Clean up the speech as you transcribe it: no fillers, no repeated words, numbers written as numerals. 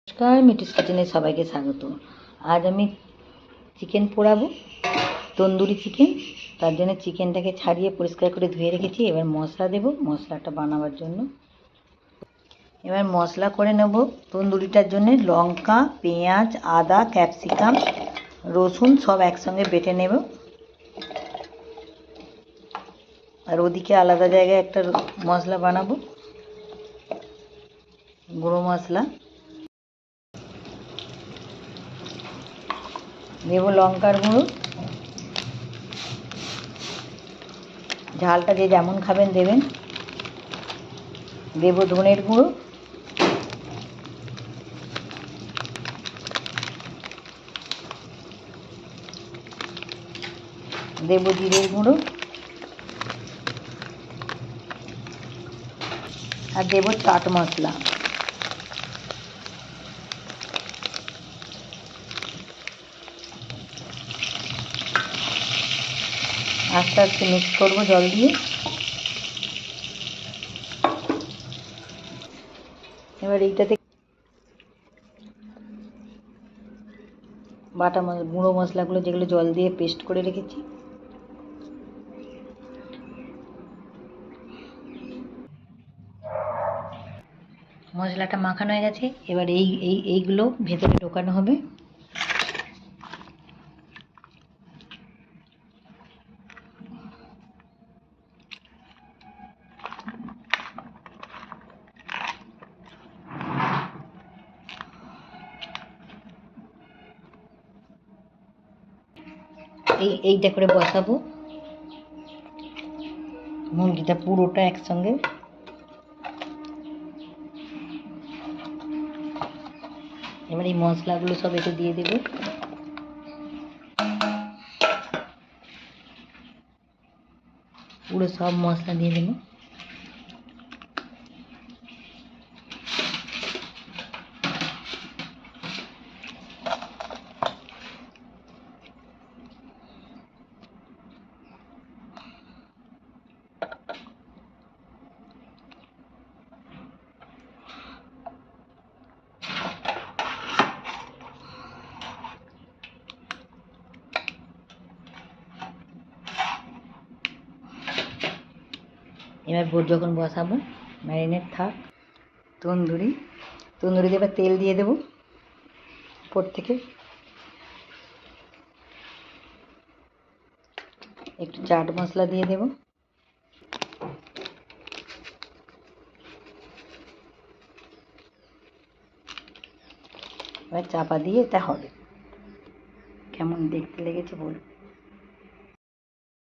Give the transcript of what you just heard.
নমস্কার, মিঠুস কিচেনে সবাইকে স্বাগত। আজ আমি চিকেন পোড়াবো, তন্দুরি চিকেন। তার জন্য চিকেনটাকে ছাড়িয়ে পরিষ্কার করে ধুয়ে রেখেছি। এবার মশলা দেব, মশলাটা বানাবার জন্য। এবার মশলা করে নেব তন্দুরিটার জন্য। লঙ্কা, পেঁয়াজ, আদা, ক্যাপসিকাম, রসুন সব একসঙ্গে বেটে নেব। আর ওদিকে আলাদা জায়গায় একটা মশলা বানাবো, গুঁড়ো মশলা দেব, লঙ্কার গুঁড়ো, ঝালটা যে যেমন খাবেন দেবেন। দেব ধনের গুঁড়ো, দেব জিরের গুঁড়ো, আর দেব চাট মশলা। আস্তে আস্তে মিক্স করবো জল দিয়ে। এবার এইটাতে বাটা গুঁড়ো মশলাগুলো যেগুলো জল দিয়ে পেস্ট করে রেখেছি, মশলাটা মাখানো হয়ে গেছে। এবার এইগুলো ভেতরে ঢোকানো হবে। এইটা করে বসাবো মুরগিটা পুরোটা একসঙ্গে। এবার এই মশলাগুলো সব এতে দিয়ে দেবো। পুরো সব মশলা দিয়ে দেবো। এবার যখন বসাবো ম্যারিনেট থাক। তন্দুরিতে এবার তেল দিয়ে দেবো উপর থেকে। একটু চাট মশলা দিয়ে দেবো। এবার চাপা দিয়ে এটা হবে। কেমন দেখতে লেগেছে বলুন।